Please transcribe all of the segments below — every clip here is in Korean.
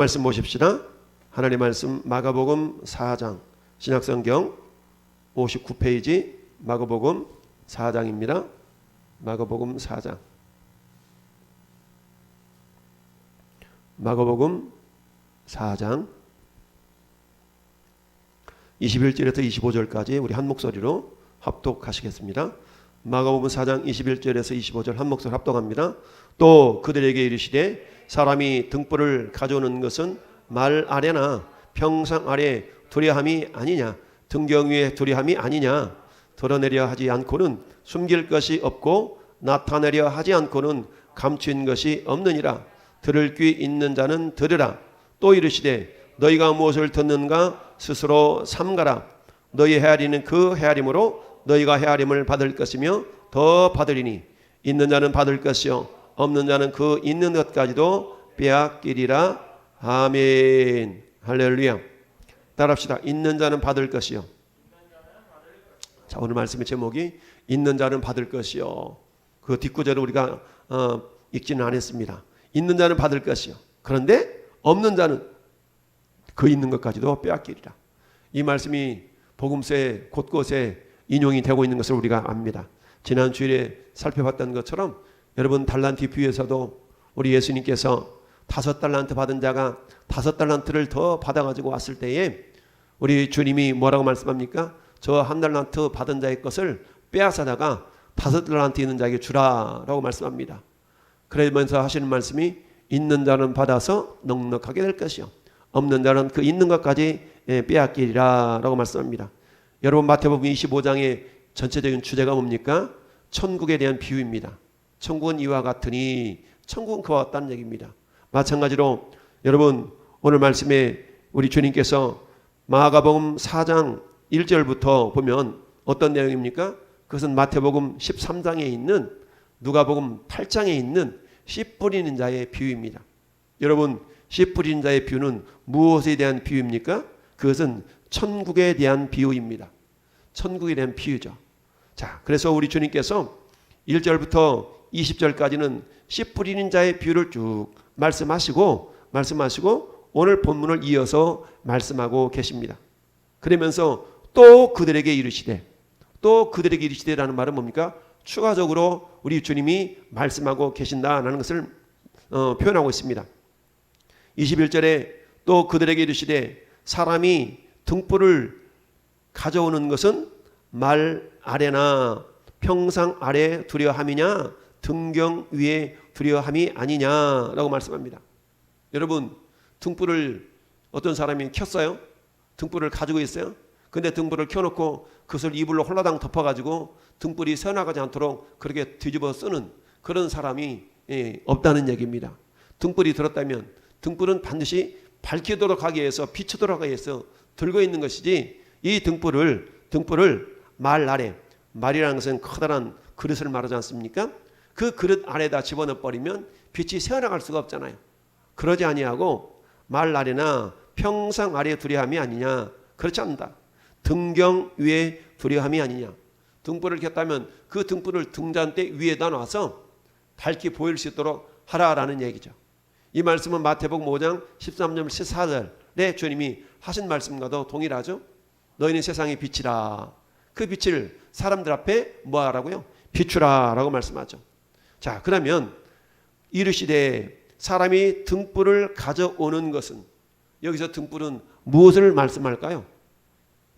말씀 보십시다. 하나님 말씀 마가복음 4장 신약성경 59페이지 마가복음 4장입니다. 마가복음 4장 마가복음 4장 21절에서 25절까지 우리 한 목소리로 합독하시겠습니다. 마가복음 4장 21절에서 25절 한 목소리 합독합니다. 또 그들에게 이르시되 사람이 등불을 가져오는 것은 말 아래나 평상 아래 두려함이 아니냐, 등경 위에 두려함이 아니냐. 드러내려 하지 않고는 숨길 것이 없고 나타내려 하지 않고는 감추인 것이 없느니라. 들을 귀 있는 자는 들으라. 또 이르시되 너희가 무엇을 듣는가 스스로 삼가라. 너희 헤아리는 그 헤아림으로 너희가 헤아림을 받을 것이며 더 받으리니 있는 자는 받을 것이요 없는 자는 그 있는 것까지도 빼앗기리라. 아멘. 할렐루야. 따라합시다. 있는 자는 받을 것이요. 자, 오늘 말씀의 제목이 있는 자는 받을 것이요. 그 뒷구절을 우리가 읽지는 않았습니다. 있는 자는 받을 것이요. 그런데 없는 자는 그 있는 것까지도 빼앗기리라. 이 말씀이 복음서에 곳곳에 인용이 되고 있는 것을 우리가 압니다. 지난 주일에 살펴봤던 것처럼 여러분 달란트 비유에서도 우리 예수님께서 5달란트 받은 자가 5달란트를 더 받아가지고 왔을 때에 우리 주님이 뭐라고 말씀합니까? 저 1달란트 받은 자의 것을 빼앗아다가 5달란트 있는 자에게 주라라고 말씀합니다. 그러면서 하시는 말씀이 있는 자는 받아서 넉넉하게 될 것이요 없는 자는 그 있는 것까지 빼앗기리라 라고 말씀합니다. 여러분 마태복음 25장의 전체적인 주제가 뭡니까? 천국에 대한 비유입니다. 천국은 이와 같으니 천국은 그와 같다는 얘기입니다. 마찬가지로 여러분 오늘 말씀에 우리 주님께서 마가복음 4장 1절부터 보면 어떤 내용입니까? 그것은 마태복음 13장에 있는 누가복음 8장에 있는 씨 뿌리는 자의 비유입니다. 여러분 씨 뿌리는 자의 비유는 무엇에 대한 비유입니까? 그것은 천국에 대한 비유입니다. 천국에 대한 비유죠. 자, 그래서 우리 주님께서 1절부터 20절까지는 씨 뿌리는 자의 비유를 쭉 말씀하시고 오늘 본문을 이어서 말씀하고 계십니다. 그러면서 또 그들에게 이르시되라는 말은 뭡니까? 추가적으로 우리 주님이 말씀하고 계신다라는 것을 표현하고 있습니다. 21절에 또 그들에게 이르시되 사람이 등불을 가져오는 것은 말 아래나 평상 아래 두려함이냐 등경 위에 두려함이 아니냐라고 말씀합니다. 여러분 등불을 어떤 사람이 켰어요? 등불을 가지고 있어요? 근데 등불을 켜놓고 그것을 이불로 홀라당 덮어가지고 등불이 새어나가지 않도록 그렇게 뒤집어 쓰는 그런 사람이 없다는 얘기입니다. 등불이 들었다면 등불은 반드시 밝히도록 하기 위해서 비추도록 하기 위해서 들고 있는 것이지 이 등불을 말 아래, 말이라는 것은 커다란 그릇을 말하지 않습니까? 그 그릇 아래다 집어넣어 버리면 빛이 새어나갈 수가 없잖아요. 그러지 아니하고 말 아래나 평상 아래 두려함이 아니냐. 그렇지 않다. 등경 위에 두려함이 아니냐. 등불을 켰다면 그 등불을 등잔대 위에다 놔서 밝게 보일 수 있도록 하라라는 얘기죠. 이 말씀은 마태복음 5장 13절 14절에 주님이 하신 말씀과도 동일하죠. 너희는 세상의 빛이라. 그 빛을 사람들 앞에 뭐 하라고요? 비추라라고 말씀하죠. 자, 그러면 이르시되 사람이 등불을 가져오는 것은, 여기서 등불은 무엇을 말씀할까요?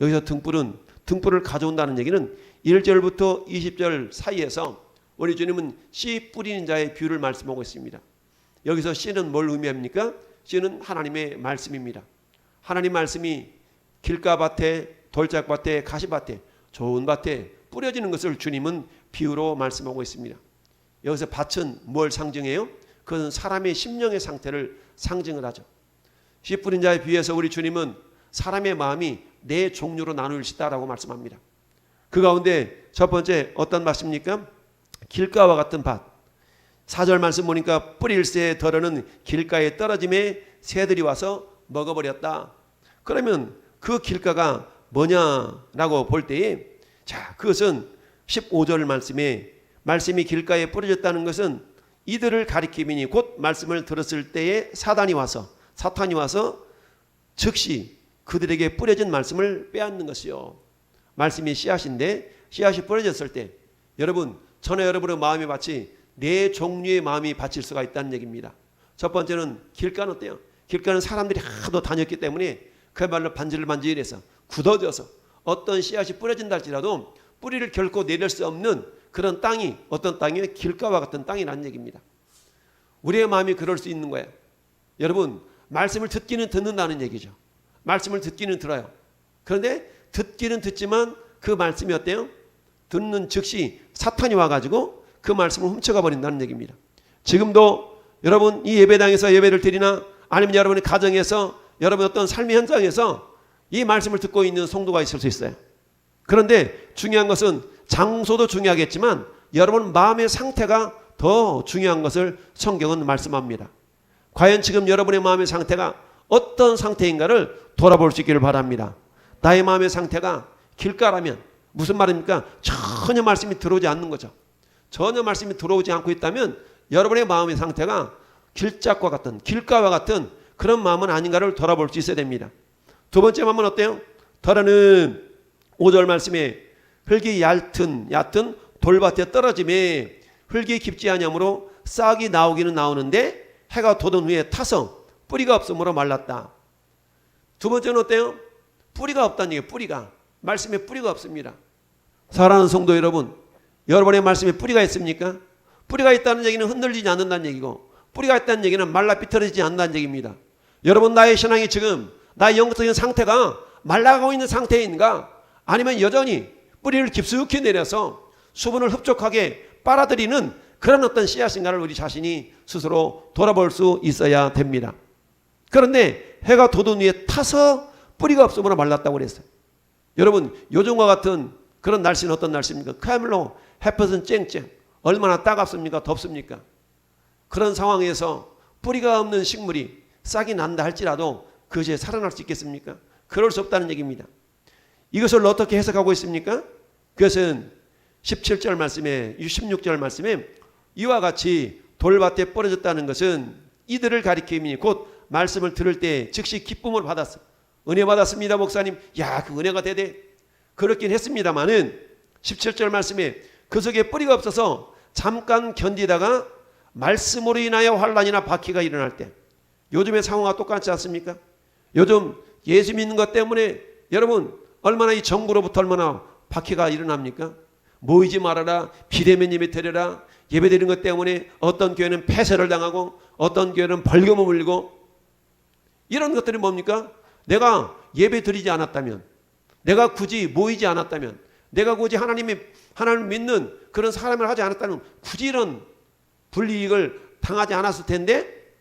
여기서 등불을 가져온다는 얘기는 1절부터 20절 사이에서 우리 주님은 씨 뿌리는 자의 비유를 말씀하고 있습니다. 여기서 씨는 뭘 의미합니까? 씨는 하나님의 말씀입니다. 하나님 말씀이 길가밭에, 돌짝밭에, 가시밭에, 좋은 밭에 뿌려지는 것을 주님은 비유로 말씀하고 있습니다. 여기서 밭은 뭘 상징해요? 그것은 사람의 심령의 상태를 상징을 하죠. 씨 뿌린 자에 비해서 우리 주님은 사람의 마음이 네 종류로 나눌 수 있다라고 말씀합니다. 그 가운데 첫 번째 어떤 밭입니까? 길가와 같은 밭. 4절 말씀 보니까 뿌릴새 덜어는 길가에 떨어짐에 새들이 와서 먹어버렸다. 그러면 그 길가가 뭐냐라고 볼 때에, 자, 그것은 15절 말씀이 길가에 뿌려졌다는 것은 이들을 가리킴이니 곧 말씀을 들었을 때에 사단이 와서 사탄이 와서 즉시 그들에게 뿌려진 말씀을 빼앗는 것이요. 말씀이 씨앗인데 씨앗이 뿌려졌을 때 여러분, 저는 여러분의 마음의 밭이 네 종류의 마음이 바칠 수가 있다는 얘기입니다. 첫 번째는 길가는 어때요? 길가는 사람들이 하도 다녔기 때문에 그야말로 반질반질해서 굳어져서 어떤 씨앗이 뿌려진다 할지라도 뿌리를 결코 내릴 수 없는 그런 땅이 어떤 땅이에요? 길가와 같은 땅이라는 얘기입니다. 우리의 마음이 그럴 수 있는 거예요. 여러분, 말씀을 듣기는 듣는다는 얘기죠. 말씀을 듣기는 들어요. 그런데 듣기는 듣지만 그 말씀이 어때요? 듣는 즉시 사탄이 와가지고 그 말씀을 훔쳐가 버린다는 얘기입니다. 지금도 여러분 이 예배당에서 예배를 드리나 아니면 여러분의 가정에서 여러분 어떤 삶의 현장에서 이 말씀을 듣고 있는 성도가 있을 수 있어요. 그런데 중요한 것은 장소도 중요하겠지만 여러분 마음의 상태가 더 중요한 것을 성경은 말씀합니다. 과연 지금 여러분의 마음의 상태가 어떤 상태인가를 돌아볼 수 있기를 바랍니다. 나의 마음의 상태가 길가라면 무슨 말입니까? 전혀 말씀이 들어오지 않는 거죠. 전혀 말씀이 들어오지 않고 있다면 여러분의 마음의 상태가 길짝과 같은 길가와 같은 그런 마음은 아닌가를 돌아볼 수 있어야 됩니다. 두 번째 마음은 어때요? 더러는 5절 말씀에 흙이 얕은 돌밭에 떨어짐에 흙이 깊지 아니하므로 싹이 나오기는 나오는데 해가 돋은 후에 타서 뿌리가 없으므로 말랐다. 두 번째는 어때요? 뿌리가 없다는 얘기예요. 뿌리가. 말씀에 뿌리가 없습니다. 사랑하는 성도 여러분, 여러분의 말씀에 뿌리가 있습니까? 뿌리가 있다는 얘기는 흔들리지 않는다는 얘기고 뿌리가 있다는 얘기는 말라 삐뚤어지지 않는다는 얘기입니다. 여러분, 나의 신앙이 지금 나의 영적인 상태가 말라가고 있는 상태인가? 아니면 여전히 뿌리를 깊숙이 내려서 수분을 흡족하게 빨아들이는 그런 어떤 씨앗인가를 우리 자신이 스스로 돌아볼 수 있어야 됩니다. 그런데 해가 돋은 위에 타서 뿌리가 없으므로 말랐다고 그랬어요. 여러분, 요즘과 같은 그런 날씨는 어떤 날씨입니까? 그야말로 햇볕은 쨍쨍. 얼마나 따갑습니까? 덥습니까? 그런 상황에서 뿌리가 없는 식물이 싹이 난다 할지라도 그것이 살아날 수 있겠습니까? 그럴 수 없다는 얘기입니다. 이것을 어떻게 해석하고 있습니까? 그것은 17절 말씀에 16절 말씀에 이와 같이 돌밭에 뿌려졌다는 것은 이들을 가리킴이니 곧 말씀을 들을 때 즉시 기쁨을 받았어. 은혜 받았습니다 목사님. 야, 그 은혜가 대대. 그렇긴 했습니다마는 17절 말씀에 그 속에 뿌리가 없어서 잠깐 견디다가 말씀으로 인하여 환난이나 박해가 일어날 때, 요즘의 상황과 똑같지 않습니까? 요즘 예수 믿는 것 때문에 여러분 얼마나 이 정부로부터 얼마나 박해가 일어납니까? 모이지 말아라, 비대면 예배 드려라, 예배 드리는 것 때문에 어떤 교회는 폐쇄를 당하고 어떤 교회는 벌금을 물리고, 이런 것들이 뭡니까? 내가 예배 드리지 않았다면, 내가 굳이 모이지 않았다면, 내가 굳이 하나님을 믿는 그런 사람을 하지 않았다면 굳이 이런 불이익을 당하지 않았을 텐데,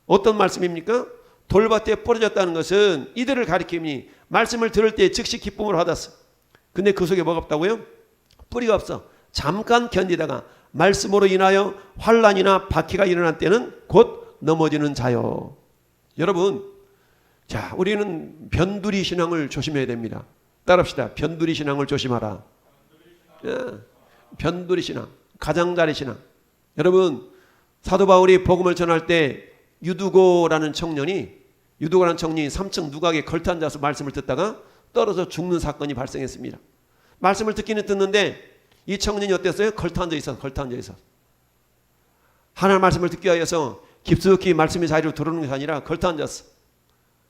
어떤 말씀입니까? 돌밭에 뿌려졌다는 것은 이들을 가리킴이 말씀을 들을 때 즉시 기쁨을 받았어. 근데 그 속에 뭐가 없다고요? 뿌리가 없어. 잠깐 견디다가 말씀으로 인하여 환난이나 박해가 일어날 때는 곧 넘어지는 자요. 여러분, 자, 우리는 변두리 신앙을 조심해야 됩니다. 따라합시다. 변두리 신앙을 조심하라. 변두리 신앙, 가장자리 신앙. 여러분, 사도 바울이 복음을 전할 때 유두고라는 청년이 3층 누각에 걸터앉아서 말씀을 듣다가 떨어져 죽는 사건이 발생했습니다. 말씀을 듣기는 듣는데 이 청년이 어땠어요? 걸터앉아 있어. 하나님 말씀을 듣기 위해서 깊숙이 말씀의 자리로 들어오는 것이 아니라 걸터앉았어.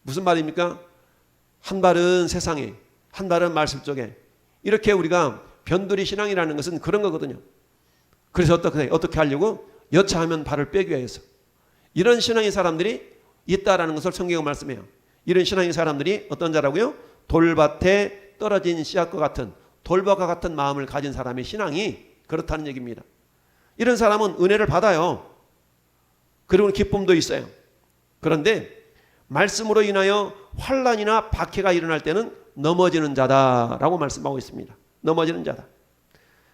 무슨 말입니까? 한 발은 세상에, 한 발은 말씀 쪽에. 이렇게 우리가 변두리 신앙이라는 것은 그런 거거든요. 그래서 어떻게 하려고? 여차하면 발을 빼기 위해서. 이런 신앙의 사람들이 있다라는 것을 성경은 말씀해요. 이런 신앙의 사람들이 어떤 자라고요? 돌밭에 떨어진 씨앗과 같은, 돌밭과 같은 마음을 가진 사람의 신앙이 그렇다는 얘기입니다. 이런 사람은 은혜를 받아요. 그리고 기쁨도 있어요. 그런데 말씀으로 인하여 환난이나 박해가 일어날 때는 넘어지는 자다라고 말씀하고 있습니다. 넘어지는 자다.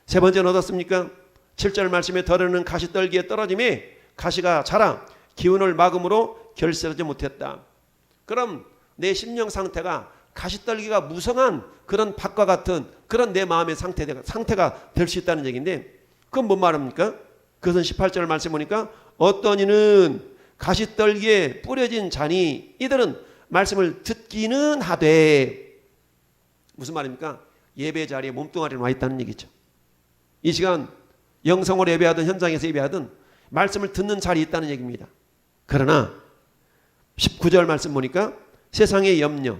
세 번째는 어떻습니까? 7절 말씀에 더러는 가시떨기에 떨어짐에 가시가 자라 기운을 막음으로 결실하지 못했다. 그럼 내 심령 상태가 가시떨기가 무성한 그런 밭과 같은 그런 내 마음의 상태가 될 수 있다는 얘기인데, 그건 뭔 말입니까? 그것은 18절 말씀 보니까 어떤 이는 가시떨기에 뿌려진 자니 이들은 말씀을 듣기는 하되, 무슨 말입니까? 예배 자리에 몸뚱아리로 와 있다는 얘기죠. 이 시간 영성으로 예배하든 현장에서 예배하든 말씀을 듣는 자리에 있다는 얘기입니다. 그러나 19절 말씀 보니까 세상의 염려,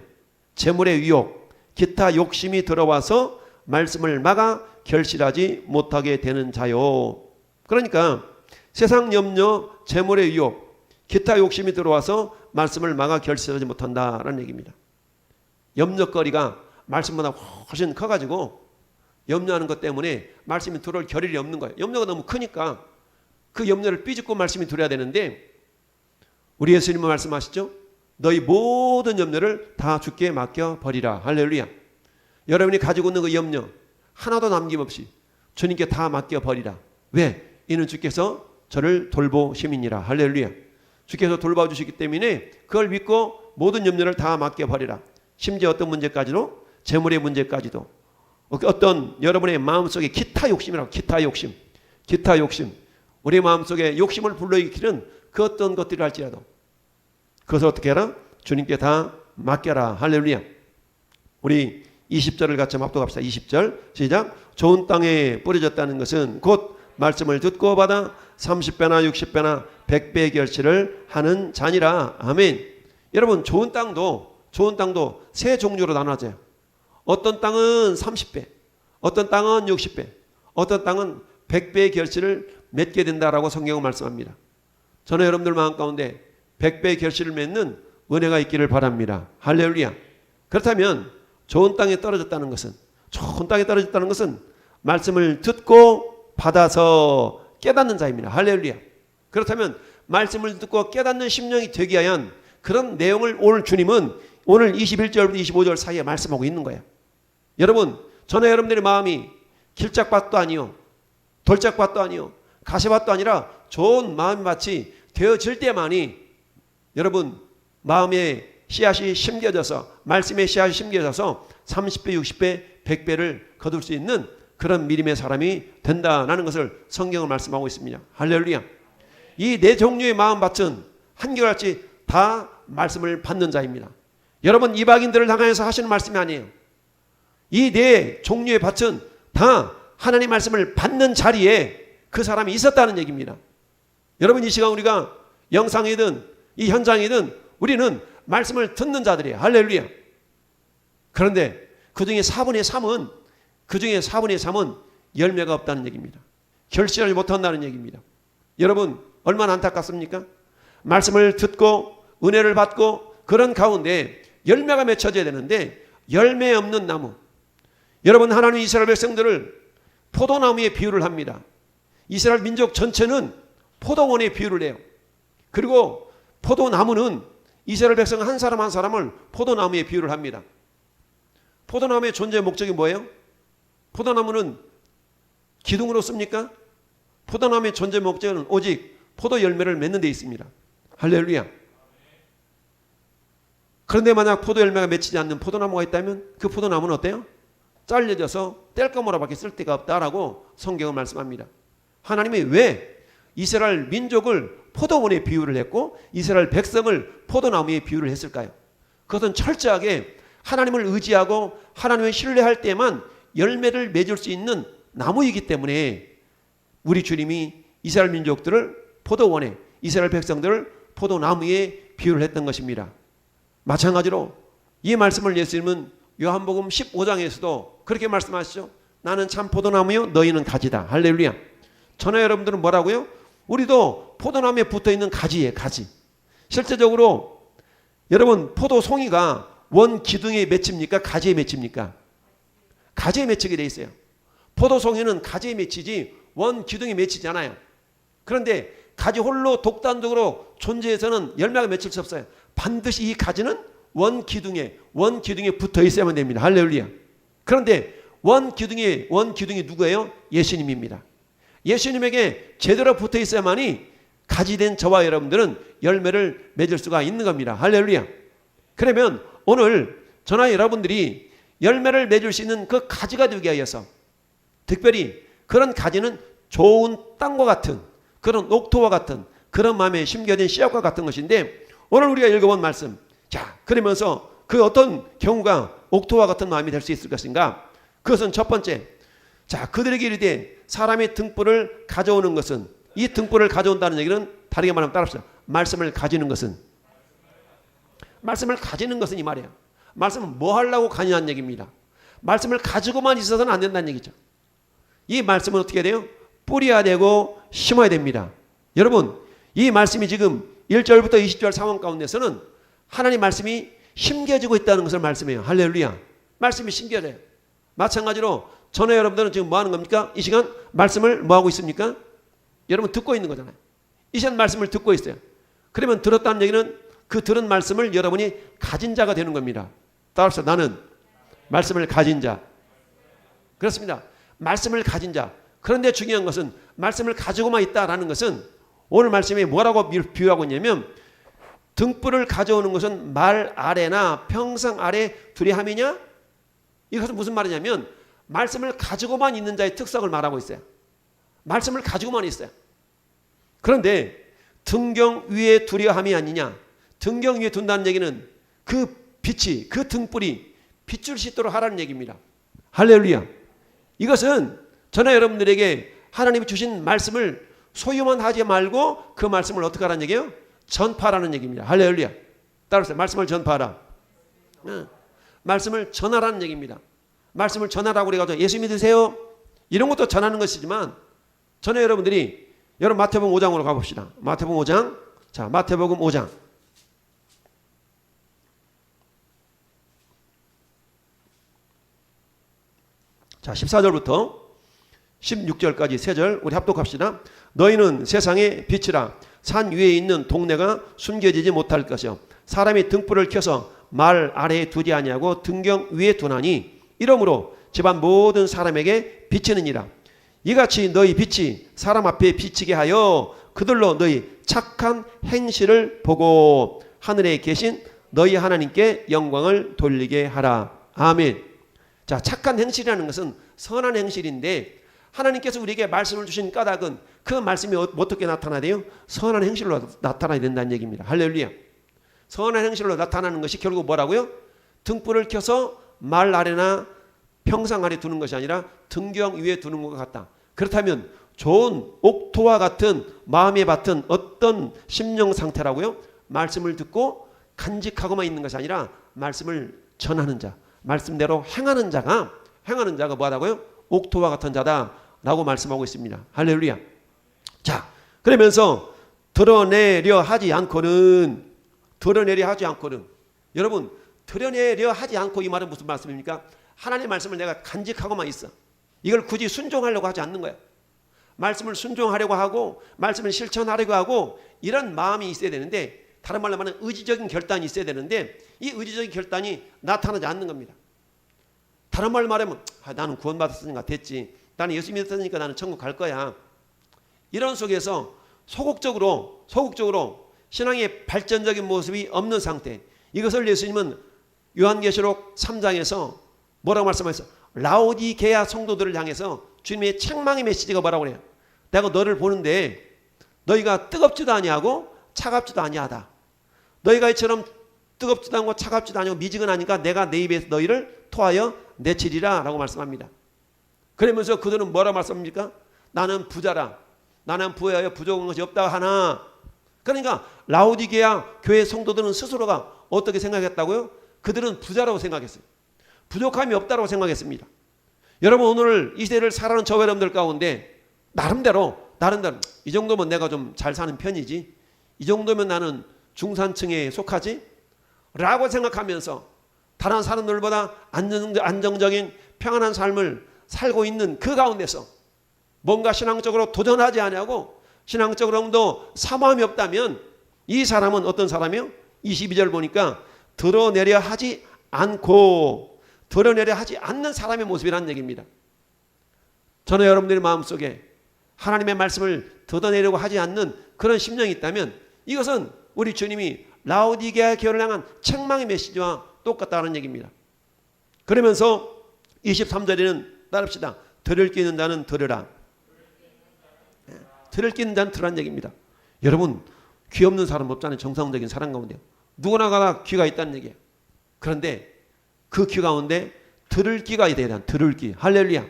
재물의 유혹, 기타 욕심이 들어와서 말씀을 막아 결실하지 못하게 되는 자요. 그러니까 세상 염려, 재물의 유혹, 기타 욕심이 들어와서 말씀을 막아 결실하지 못한다라는 얘기입니다. 염려거리가 말씀보다 훨씬 커가지고 염려하는 것 때문에 말씀이 들어올 겨를이 없는 거예요. 염려가 너무 크니까 그 염려를 삐집고 말씀이 들어야 되는데, 우리 예수님은 말씀하시죠. 너희 모든 염려를 다 주께 맡겨버리라. 할렐루야. 여러분이 가지고 있는 그 염려 하나도 남김없이 주님께 다 맡겨버리라. 왜? 이는 주께서 저를 돌보심이니라. 할렐루야. 주께서 돌봐주시기 때문에 그걸 믿고 모든 염려를 다 맡겨버리라. 심지어 어떤 문제까지도, 재물의 문제까지도, 어떤 여러분의 마음속에 기타 욕심이라고, 기타 욕심, 우리 마음속에 욕심을 불러일으키는 그 어떤 것들이 할지라도 그것을 어떻게 해라? 주님께 다 맡겨라. 할렐루야. 우리 20절을 같이 한번 합독합시다. 20절 시작. 좋은 땅에 뿌려졌다는 것은 곧 말씀을 듣고 받아 30배나 60배나 100배의 결실을 하는 자니라. 아멘. 여러분, 좋은 땅도 세 종류로 나눠져요. 어떤 땅은 30배, 어떤 땅은 60배, 어떤 땅은 100배의 결실을 맺게 된다라고 성경은 말씀합니다. 저는 여러분들 마음 가운데 100배의 결실을 맺는 은혜가 있기를 바랍니다. 할렐루야. 그렇다면 좋은 땅에 떨어졌다는 것은 말씀을 듣고 받아서 깨닫는 자입니다. 할렐루야. 그렇다면 말씀을 듣고 깨닫는 심령이 되기 위한 그런 내용을 오늘 주님은 오늘 21절부터 25절 사이에 말씀하고 있는 거예요. 여러분, 저는 여러분들의 마음이 길짝밭도 아니요, 돌짝밭도 아니요, 가시밭도 아니라 좋은 마음밭이 되어질 때만이 여러분 마음의 씨앗이 심겨져서, 말씀의 씨앗이 심겨져서 30배, 60배, 100배를 거둘 수 있는 그런 믿음의 사람이 된다는 것을 성경은 말씀하고 있습니다. 할렐루야. 이 네 종류의 마음밭은 한결같이 다 말씀을 받는 자입니다. 여러분, 이방인들을 향해서 하시는 말씀이 아니에요. 이 네 종류의 밭은 다 하나님 말씀을 받는 자리에 그 사람이 있었다는 얘기입니다. 여러분, 이 시간 우리가 영상이든 이 현장이든 우리는 말씀을 듣는 자들이에요. 할렐루야. 그런데 그 중에 4분의 3은 열매가 없다는 얘기입니다. 결실을 못한다는 얘기입니다. 여러분, 얼마나 안타깝습니까? 말씀을 듣고 은혜를 받고 그런 가운데 열매가 맺혀져야 되는데 열매 없는 나무. 여러분, 하나님 이스라엘 백성들을 포도나무에 비유를 합니다. 이스라엘 민족 전체는 포도원에 비유를 해요. 그리고 포도나무는 이스라엘 백성 한 사람 한 사람을 포도나무에 비유를 합니다. 포도나무의 존재 목적이 뭐예요? 포도나무는 기둥으로 씁니까? 포도나무의 존재 목적은 오직 포도 열매를 맺는 데 있습니다. 할렐루야. 그런데 만약 포도 열매가 맺히지 않는 포도나무가 있다면 그 포도나무는 어때요? 잘려져서 뗄감으로밖에 쓸 데가 없다라고 성경은 말씀합니다. 하나님이 왜 이스라엘 민족을 포도원에 비유를 했고 이스라엘 백성을 포도나무에 비유를 했을까요? 그것은 철저하게 하나님을 의지하고 하나님을 신뢰할 때만 열매를 맺을 수 있는 나무이기 때문에 우리 주님이 이스라엘 민족들을 포도원에, 이스라엘 백성들을 포도나무에 비유를 했던 것입니다. 마찬가지로 이 말씀을 예수님은 요한복음 15장에서도 그렇게 말씀하시죠. 나는 참 포도나무요, 너희는 가지다. 할렐루야. 저나 여러분들은 뭐라고요? 우리도 포도나무에 붙어있는 가지예요. 가지. 실제적으로 여러분, 포도송이가 원 기둥에 맺힙니까? 가지에 맺힙니까? 가지에 맺히게 돼 있어요. 포도송이는 가지에 맺히지 원 기둥에 맺히지 않아요. 그런데 가지 홀로 독단적으로 존재해서는 열매가 맺힐 수 없어요. 반드시 이 가지는 원 기둥에 붙어 있어야만 됩니다. 할렐루야. 그런데 원 기둥이 누구예요? 예수님입니다. 예수님에게 제대로 붙어 있어야만이 가지된 저와 여러분들은 열매를 맺을 수가 있는 겁니다. 할렐루야. 그러면 오늘 저나 여러분들이 열매를 맺을 수 있는 그 가지가 되기 위해서 특별히 그런 가지는 좋은 땅과 같은 그런 옥토와 같은 그런 마음에 심겨진 씨앗과 같은 것인데 오늘 우리가 읽어본 말씀, 자 그러면서 그 어떤 경우가 옥토와 같은 마음이 될 수 있을 것인가? 그것은 첫 번째, 자 그들에게 이르되 사람의 등불을 가져오는 것은, 이 등불을 가져온다는 얘기는 다르게 말하면 따라합시다. 말씀을 가지는 것은, 말씀을 가지는 것은 이 말이에요. 말씀은 뭐 하려고 가냐는 얘기입니다. 말씀을 가지고만 있어서는 안 된다는 얘기죠. 이 말씀은 어떻게 돼요? 뿌려야 되고 심어야 됩니다. 여러분 이 말씀이 지금 1절부터 20절 상황 가운데서는 하나님 말씀이 심겨지고 있다는 것을 말씀해요. 할렐루야. 말씀이 심겨져요. 마찬가지로 저는 여러분들은 지금 뭐 하는 겁니까? 이 시간 말씀을 뭐 하고 있습니까? 여러분 듣고 있는 거잖아요. 이 시간 말씀을 듣고 있어요. 그러면 들었다는 얘기는 그 들은 말씀을 여러분이 가진 자가 되는 겁니다. 따라서 나는 말씀을 가진 자. 그렇습니다. 말씀을 가진 자. 그런데 중요한 것은 말씀을 가지고만 있다라는 것은 오늘 말씀이 뭐라고 비유하고 있냐면 등불을 가져오는 것은 말 아래나 평상 아래 두리 함이냐? 이것은 무슨 말이냐면 말씀을 가지고만 있는 자의 특성을 말하고 있어요. 말씀을 가지고만 있어요. 그런데 등경 위에 두려 함이 아니냐? 등경 위에 둔다는 얘기는 그 빛이, 그 등불이 빛을 싣도록 하라는 얘기입니다. 할렐루야. 이것은 저나 여러분들에게 하나님이 주신 말씀을 소유만 하지 말고 그 말씀을 어떻게 하라는 얘기예요? 전파라는 얘기입니다. 할렐루야. 따라서 말씀을 전파하라. 말씀을 전하라는 얘기입니다. 말씀을 전하라고 그래가지고 예수 믿으세요? 이런 것도 전하는 것이지만 저는 여러분들이 여러분 마태복음 5장으로 가봅시다. 마태복음 5장. 자, 마태복음 5장. 자, 14절부터 16절까지 3절 우리 합독합시다. 너희는 세상의 빛이라. 산 위에 있는 동네가 숨겨지지 못할 것이요 사람이 등불을 켜서 말 아래에 두지 아니하고 등경 위에 두나니 이러므로 집안 모든 사람에게 비치느니라. 이같이 너희 빛이 사람 앞에 비치게 하여 그들로 너희 착한 행실을 보고 하늘에 계신 너희 하나님께 영광을 돌리게 하라. 아멘. 자, 착한 행실이라는 것은 선한 행실인데 하나님께서 우리에게 말씀을 주신 까닭은 그 말씀이 어떻게 나타나야 선한 행실로 나타나야 된다는 얘기입니다. 할렐루야. 선한 행실로 나타나는 것이 결국 뭐라고요? 등불을 켜서 말 아래나 평상 아래 두는 것이 아니라 등경 위에 두는 것 같다. 그렇다면 좋은 옥토와 같은 마음의 밭은 어떤 심령 상태라고요? 말씀을 듣고 간직하고만 있는 것이 아니라 말씀을 전하는 자, 말씀대로 행하는 자가 뭐라고요? 옥토와 같은 자다라고 말씀하고 있습니다. 할렐루야. 자, 그러면서 드러내려 하지 않고는 여러분 드러내려 하지 않고 이 말은 무슨 말씀입니까? 하나님의 말씀을 내가 간직하고만 있어. 이걸 굳이 순종하려고 하지 않는 거야. 말씀을 순종하려고 하고 말씀을 실천하려고 하고 이런 마음이 있어야 되는데 다른 말로 말하면 의지적인 결단이 있어야 되는데 이 의지적인 결단이 나타나지 않는 겁니다. 다른 말로 말하면 나는 구원받았으니까 됐지. 나는 예수 믿었으니까 나는 천국 갈 거야. 이런 속에서 소극적으로 신앙의 발전적인 모습이 없는 상태. 이것을 예수님은 요한계시록 3장에서 뭐라고 말씀하셨어요? 라오디게아 성도들을 향해서 주님의 책망의 메시지가 뭐라고 그래요? 내가 너를 보는데 너희가 뜨겁지도 아니하고 차갑지도 아니하다. 너희가 이처럼 뜨겁지도 않고 차갑지도 아니고 미지근하니까 내가 내 입에서 너희를 토하여 내치리라 라고 말씀합니다. 그러면서 그들은 뭐라고 말씀합니까? 나는 부자라. 나는 부여하여 부족한 것이 없다 하나. 그러니까 라오디게아 교회 성도들은 스스로가 어떻게 생각했다고요? 그들은 부자라고 생각했어요. 부족함이 없다고 생각했습니다. 여러분 오늘 이 시대를 살아가는 저 여러분들 가운데 나름대로 이 정도면 내가 좀 잘 사는 편이지, 이 정도면 나는 중산층에 속하지 라고 생각하면서 다른 사람들보다 안정적인 평안한 삶을 살고 있는 그 가운데서 뭔가 신앙적으로 도전하지 않냐고 신앙적으로도 사모함이 없다면 이 사람은 어떤 사람이요? 22절 보니까 드러내려 하지 않는 사람의 모습이라는 얘기입니다. 저는 여러분들의 마음속에 하나님의 말씀을 걷어내려고 하지 않는 그런 심령이 있다면 이것은 우리 주님이 라오디게아 교회를 향한 책망의 메시지와 똑같다는 얘기입니다. 그러면서 23절에는 따릅시다. 들을 끼는 자는 들으라. 들을 끼는 자는 들으라는 얘기입니다. 여러분 귀 없는 사람 없잖아요. 정상적인 사람 가운데 누구나 다 귀가 있다는 얘기예요. 그런데 그 귀 가운데 들을 귀가 있어야 돼요. 들을 귀. 할렐루야.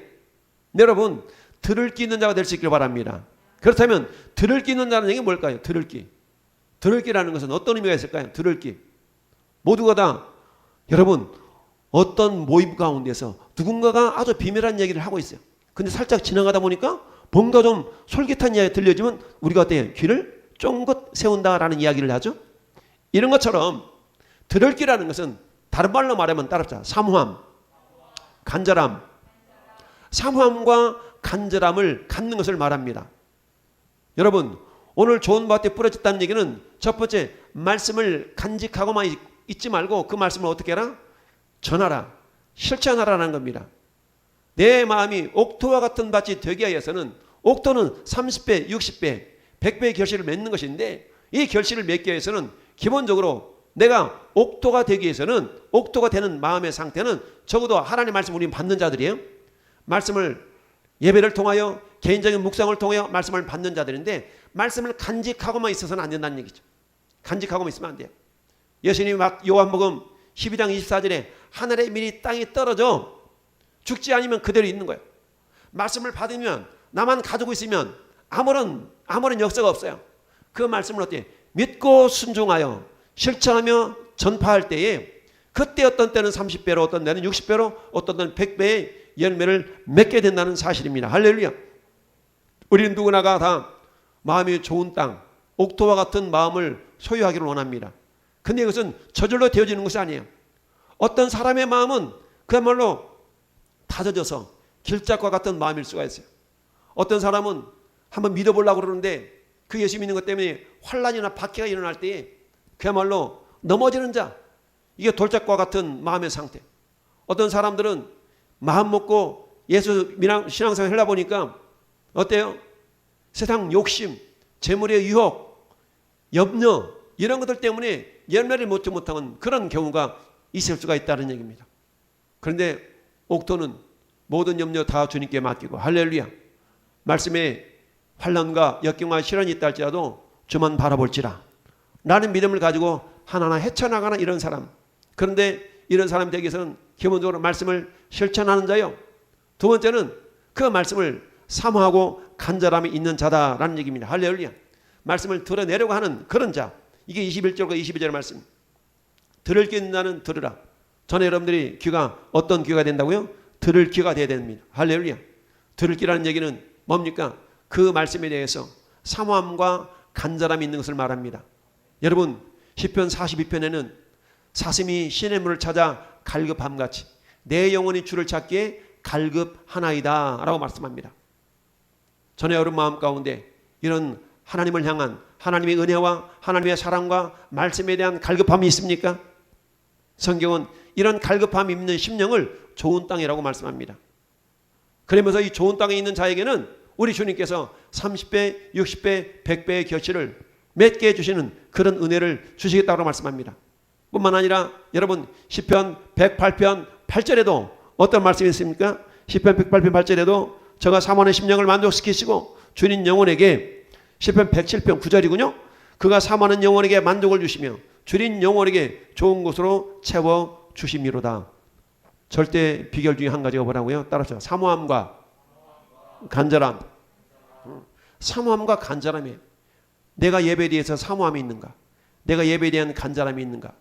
여러분 들을 귀 있는 자가 될 수 있길 바랍니다. 그렇다면 들을 귀 있는 자는 얘기 뭘까요? 들을 귀. 들을 귀라는 것은 어떤 의미가 있을까요? 들을 귀. 모두가 다 여러분 어떤 모임 가운데서 누군가가 아주 비밀한 얘기를 하고 있어요. 근데 살짝 지나가다 보니까 뭔가 좀 솔깃한 이야기가 들려지면 우리가 어때요? 귀를 쫑긋 세운다라는 이야기를 하죠. 이런 것처럼 들을 귀라는 것은 다른 말로 말하면 따라합시다. 사모함, 간절함. 사모함과 간절함을 갖는 것을 말합니다. 여러분 오늘 좋은 밭에 뿌려졌다는 얘기는 첫 번째 말씀을 간직하고만 있지 말고 그 말씀을 어떻게 해라? 전하라. 실천하라는 겁니다. 내 마음이 옥토와 같은 밭이 되기 위해서는 옥토는 30배, 60배, 100배의 결실을 맺는 것인데 이 결실을 맺기 위해서는 기본적으로 내가 옥토가 되기 위해서는 옥토가 되는 마음의 상태는 적어도 하나님의 말씀을 우리는 받는 자들이에요. 말씀을 예배를 통하여 개인적인 묵상을 통하여 말씀을 받는 자들인데 말씀을 간직하고만 있어서는 안 된다는 얘기죠. 간직하고만 있으면 안 돼요. 예수님이 막 요한복음 12장 24절에 하늘의 밀이 땅에 떨어져 죽지 않으면 그대로 있는 거예요. 말씀을 받으면 나만 가지고 있으면 아무런 역사가 없어요. 그 말씀을 어떻게 믿고 순종하여 실천하며 전파할 때에 그때 어떤 때는 30배로 어떤 때는 60배로 어떤 때는 100배의 열매를 맺게 된다는 사실입니다. 할렐루야. 우리는 누구나가 다 마음이 좋은 땅, 옥토와 같은 마음을 소유하기를 원합니다. 근데 이것은 저절로 되어지는 것이 아니에요. 어떤 사람의 마음은 그야말로 다져져서 길짝과 같은 마음일 수가 있어요. 어떤 사람은 한번 믿어보려고 그러는데 그 예수 믿는 것 때문에 환난이나 박해가 일어날 때에 그야말로 넘어지는 자, 이게 돌짝과 같은 마음의 상태. 어떤 사람들은 마음 먹고 예수 신앙생활 하려 보니까 어때요? 세상 욕심, 재물의 유혹, 염려 이런 것들 때문에 열매를 맺지 못하는 그런 경우가 있을 수가 있다는 얘기입니다. 그런데 옥토는 모든 염려 다 주님께 맡기고 할렐루야. 말씀에 환난과 역경과 시련이 있다 할지라도 주만 바라볼지라. 나는 믿음을 가지고 하나하나 헤쳐나가는 이런 사람. 그런데 이런 사람 되기 위해서는 기본적으로 말씀을 실천하는 자요. 두 번째는 그 말씀을 사모하고 간절함이 있는 자다라는 얘기입니다. 할렐루야. 말씀을 드러내려고 하는 그런 자. 이게 21절과 22절의 말씀. 들을 귀 있는 자는 들으라. 전에 여러분들이 귀가 어떤 귀가 된다고요? 들을 귀가 돼야 됩니다. 할렐루야. 들을 귀라는 얘기는 뭡니까? 그 말씀에 대해서 사모함과 간절함이 있는 것을 말합니다. 여러분 시편 42편에는 사슴이 시냇물을 찾아 갈급함같이 내 영혼이 주를 찾기에 갈급하나이다 라고 말씀합니다. 전에 여러분 마음 가운데 이런 하나님을 향한 하나님의 은혜와 하나님의 사랑과 말씀에 대한 갈급함이 있습니까? 성경은 이런 갈급함이 있는 심령을 좋은 땅이라고 말씀합니다. 그러면서 이 좋은 땅에 있는 자에게는 우리 주님께서 30배, 60배, 100배의 결실을 맺게 해주시는 그런 은혜를 주시겠다고 말씀합니다. 뿐만 아니라 여러분 시편 108편 8절에도 어떤 말씀이 있습니까? 시편 108편 8절에도 저가 사모하는 심령을 만족시키시고 주님 영혼에게 시편 107편 9절이군요. 그가 사모하는 영혼에게 만족을 주시며 주님 영혼에게 좋은 곳으로 채워주심이로다. 절대 비결 중에 한 가지가 뭐라고요? 따라서 사모함과 간절함. 사모함과 간절함이에요. 내가 예배에 대해서 사모함이 있는가? 내가 예배에 대한 간절함이 있는가?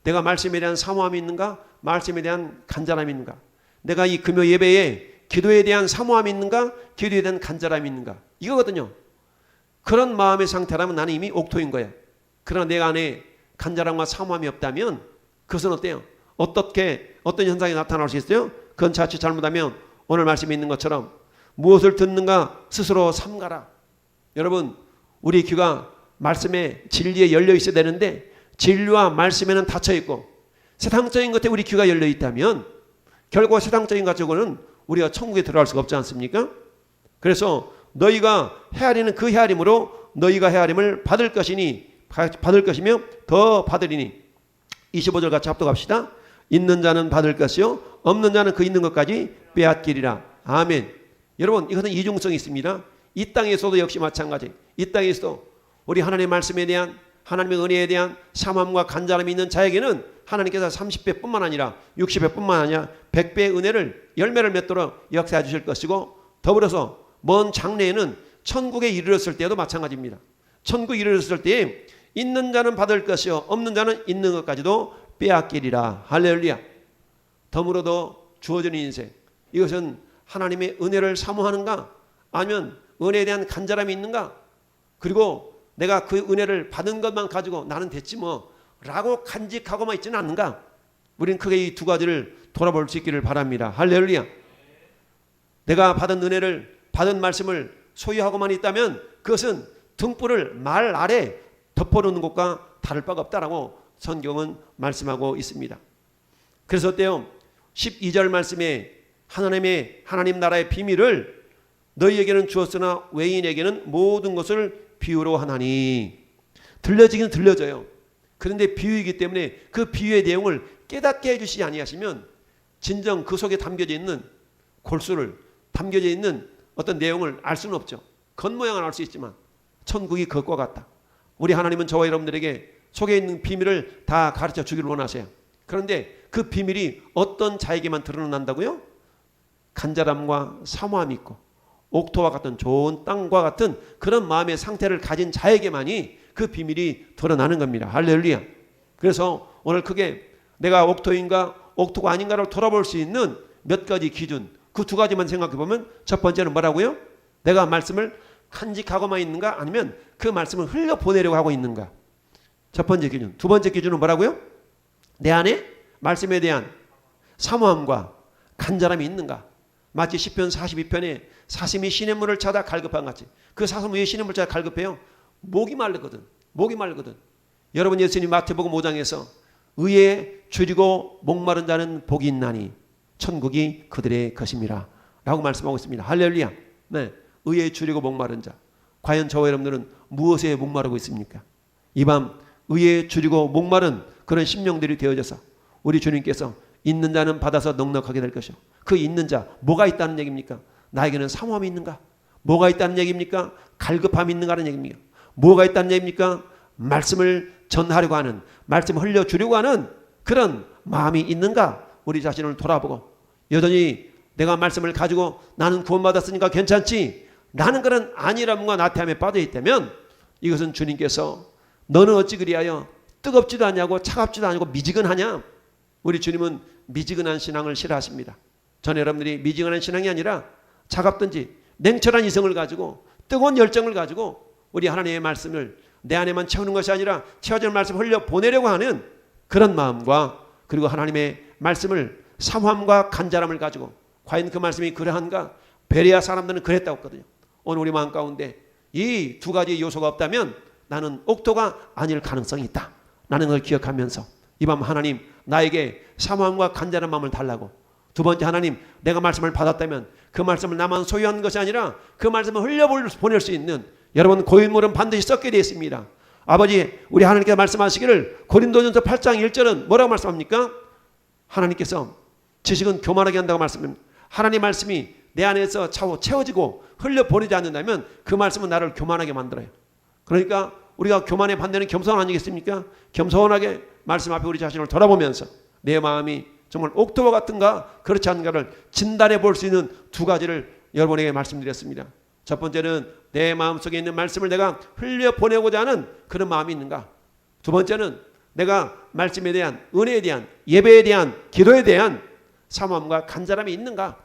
내가 말씀에 대한 사모함이 있는가? 말씀에 대한 간절함이 있는가? 내가 이 금요 예배에 기도에 대한 사모함이 있는가? 기도에 대한 간절함이 있는가? 이거거든요. 그런 마음의 상태라면 나는 이미 옥토인 거예요. 그러나 내가 안에 간절함과 사모함이 없다면 그것은 어때요? 어떤 현상이 나타날 수 있어요? 그건 자칫 잘못하면 오늘 말씀에 있는 것처럼 무엇을 듣는가 스스로 삼가라. 여러분 우리 귀가 말씀에 진리에 열려 있어야 되는데 진리와 말씀에는 닫혀 있고 세상적인 것에 우리 귀가 열려 있다면 결국 세상적인 것 가지고는 우리가 천국에 들어갈 수가 없지 않습니까? 그래서 너희가 헤아리는 그 헤아림으로 너희가 헤아림을 받을 것이며 더 받으리니 25절 같이 합독합시다. 있는 자는 받을 것이요 없는 자는 그 있는 것까지 빼앗기리라. 아멘. 여러분 이것은 이중성이 있습니다. 이 땅에서도 역시 마찬가지. 이 땅에서도 우리 하나님의 말씀에 대한, 하나님의 은혜에 대한 사모함과 간절함이 있는 자에게는 하나님께서 30배 뿐만 아니라 60배 뿐만 아니라 100배의 은혜를, 열매를 맺도록 역사해 주실 것이고, 더불어서 먼 장래에는 천국에 이르렀을 때도 마찬가지입니다. 천국에 이르렀을 때에 있는 자는 받을 것이요 없는 자는 있는 것까지도 빼앗기리라. 할렐루야. 덤으로도 주어지는 인생, 이것은 하나님의 은혜를 사모하는가, 아니면 은혜에 대한 간절함이 있는가, 그리고 내가 그 은혜를 받은 것만 가지고 나는 됐지 뭐 라고 간직하고만 있지는 않는가. 우리는 크게 이 두 가지를 돌아볼 수 있기를 바랍니다. 할렐루야. 내가 받은 은혜를, 받은 말씀을 소유하고만 있다면 그것은 등불을 말 아래 덮어놓는 것과 다를 바가 없다라고 성경은 말씀하고 있습니다. 그래서 어때요? 12절 말씀에 하나님 나라의 비밀을 너희에게는 주었으나 외인에게는 모든 것을 비유로 하나니. 들려지긴 들려져요. 그런데 비유이기 때문에 그 비유의 내용을 깨닫게 해주시지 아니하시면 진정 그 속에 담겨져 있는 골수를, 담겨져 있는 어떤 내용을 알 수는 없죠. 겉모양은 알 수 있지만 천국이 그것과 같다. 우리 하나님은 저와 여러분들에게 속에 있는 비밀을 다 가르쳐 주기를 원하세요. 그런데 그 비밀이 어떤 자에게만 드러난다고요? 간절함과 사모함이 있고 옥토와 같은 좋은 땅과 같은 그런 마음의 상태를 가진 자에게만이 그 비밀이 드러나는 겁니다. 할렐루야. 그래서 오늘 크게 내가 옥토인가 옥토가 아닌가를 돌아볼 수 있는 몇 가지 기준, 그 두 가지만 생각해 보면, 첫 번째는 뭐라고요? 내가 말씀을 간직하고만 있는가, 아니면 그 말씀을 흘려보내려고 하고 있는가. 첫 번째 기준. 두 번째 기준은 뭐라고요? 내 안에 말씀에 대한 사모함과 간절함이 있는가. 마치 시편 42편에 사슴이 시냇물을 찾아 갈급한 같이. 그 사슴은 왜 시냇물을 찾아 갈급해요? 목이 마르거든. 목이 마르거든. 여러분, 예수님 마태복음 5장에서 의에 줄이고 목마른 자는 복이 있나니 천국이 그들의 것임이라 라고 말씀하고 있습니다. 할렐루야. 네, 의에 줄이고 목마른 자. 과연 저와 여러분들은 무엇에 목마르고 있습니까? 이 밤 의에 줄이고 목마른 그런 심령들이 되어져서 우리 주님께서 있는 자는 받아서 넉넉하게 될 것이요. 그 있는 자, 뭐가 있다는 얘기입니까? 나에게는 사모함이 있는가? 뭐가 있다는 얘기입니까? 갈급함이 있는가는 얘기입니까? 뭐가 있다는 얘기입니까? 말씀을 전하려고 하는, 말씀을 흘려주려고 하는 그런 마음이 있는가? 우리 자신을 돌아보고 여전히 내가 말씀을 가지고 나는 구원받았으니까 괜찮지, 나는 그런 안일함과 나태함에 빠져 있다면 이것은 주님께서 너는 어찌 그리하여 뜨겁지도 않냐고 차갑지도 않고 미지근하냐. 우리 주님은 미지근한 신앙을 싫어하십니다. 저는 여러분들이 미지근한 신앙이 아니라 차갑든지 냉철한 이성을 가지고 뜨거운 열정을 가지고 우리 하나님의 말씀을 내 안에만 채우는 것이 아니라 채워질 말씀을 흘려보내려고 하는 그런 마음과, 그리고 하나님의 말씀을 사모함과 간절함을 가지고, 과연 그 말씀이 그러한가? 베레아 사람들은 그랬다고 했거든요. 오늘 우리 마음 가운데 이 두 가지 요소가 없다면 나는 옥토가 아닐 가능성이 있다. 나는 걸 기억하면서 이 밤 하나님 나에게 사모함과 간절한 마음을 달라고. 두 번째, 하나님 내가 말씀을 받았다면 그 말씀을 나만 소유한 것이 아니라 그 말씀을 흘려보낼 수 있는 여러분 고인물은 반드시 썩게 되어 있습니다. 아버지, 우리 하나님께서 말씀하시기를 고린도전서 8장 1절은 뭐라고 말씀합니까? 하나님께서 지식은 교만하게 한다고 말씀합니다. 하나님 말씀이 내 안에서 채워지고 흘려보내지 않는다면 그 말씀은 나를 교만하게 만들어요. 그러니까 우리가 교만의 반대는 겸손 아니겠습니까? 겸손하게 말씀 앞에 우리 자신을 돌아보면서 내 마음이 정말 옥토와 같은가 그렇지 않은가를 진단해 볼 수 있는 두 가지를 여러분에게 말씀드렸습니다. 첫 번째는 내 마음속에 있는 말씀을 내가 흘려보내고자 하는 그런 마음이 있는가. 두 번째는 내가 말씀에 대한, 은혜에 대한, 예배에 대한, 기도에 대한 사모함과 간절함이 있는가.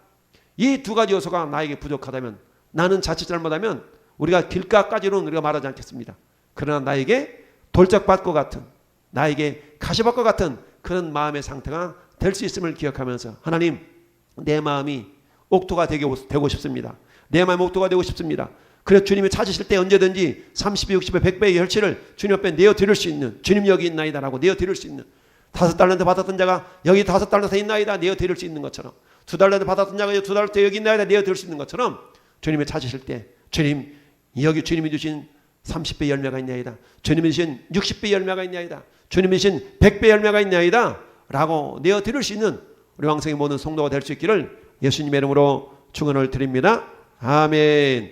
이 두 가지 요소가 나에게 부족하다면, 나는 자칫 잘못하면 우리가 길가까지는 우리가 말하지 않겠습니다. 그러나 나에게 돌짝밭과 같은, 나에게 가시밭과 같은 그런 마음의 상태가 될 수 있음을 기억하면서 하나님, 내 마음이 옥토가 되고 싶습니다. 내 마음이 옥토가 되고 싶습니다. 그래서 주님이 찾으실 때 언제든지 30배, 60배, 100배의 혈치를 주님 앞에 내어드릴 수 있는, 주님 여기 있나이다 라고 내어드릴 수 있는, 5달란트 받았던 자가 여기 5달란트 있나이다 내어드릴 수 있는 것처럼, 2달란트 받았던 자가 2달란트 여기 있나이다 내어드릴 수 있는 것처럼 주님이 찾으실 때, 주님 여기 주님이 주신 30배 열매가 있나이다, 주님이 주신 60배 열매가 있나이다, 주님이 주신 100배 열매가 있나이다 라고 내어드릴 수 있는 우리 왕성의 모든 성도가 될 수 있기를 예수님의 이름으로 축원을 드립니다. 아멘.